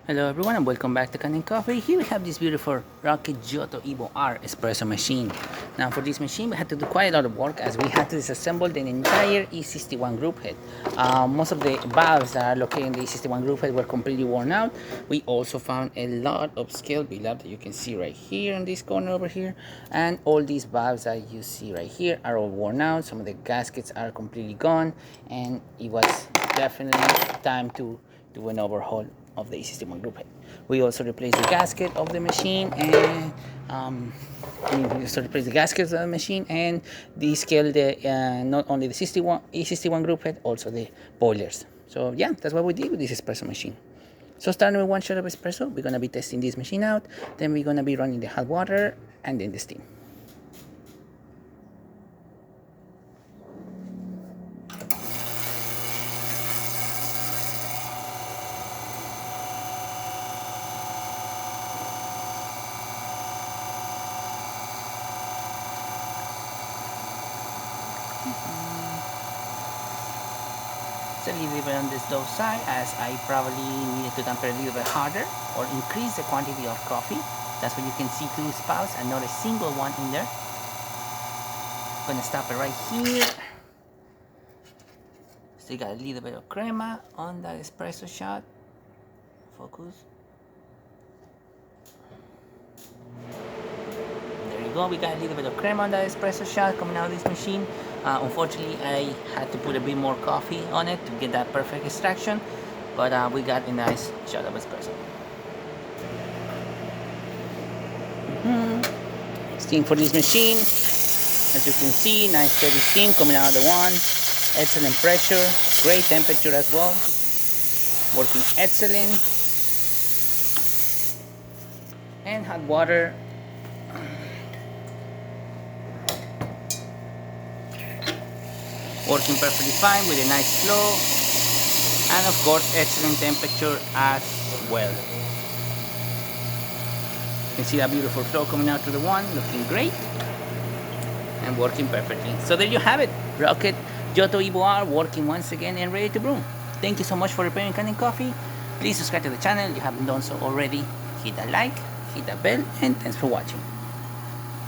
Hello everyone and welcome back to Kanen Coffee. Here we have this beautiful Rocket Giotto Evo R espresso machine. Now for this machine we had to do quite a lot of work as we had to disassemble the entire E61 group head. Most of the valves that are located in the E61 group head were completely worn out. We also found a lot of scale buildup that you can see right here in this corner over here. And all these valves that you see right here are all worn out. Some of the gaskets are completely gone and it was definitely time to do an overhaul of the E61 group head. We also replaced the gasket of the machine and we also replaced the gaskets of the machine and descaled the not only the E61 group head, also the boilers. So yeah, that's what we did with this espresso machine. So starting with one shot of espresso, we're gonna be testing this machine out. Then we're gonna be running the hot water and then the steam. It's a little bit on the slow side as I probably needed to damper a little bit harder or increase the quantity of coffee. That's what you can see two spouts and not a single one in there. Gonna stop it right here. Still got a little bit of crema on that espresso shot. Focus. There you go, we got a little bit of crema on that espresso shot coming out of this machine. Unfortunately, I had to put a bit more coffee on it to get that perfect extraction, but we got a nice shot of espresso. Steam for this machine. As you can see, nice steady steam coming out of the one. Excellent pressure, great temperature as well. Working excellent. And hot water. Working perfectly fine with a nice flow, and of course excellent temperature as well. You can see that beautiful flow coming out to the one, looking great and working perfectly. So there you have it, Rocket Giotto Evo R working once again and ready to brew. Thank you so much for repairing Kanen Coffee. Please subscribe to the channel if you haven't done so already. Hit that like, hit that bell, and thanks for watching.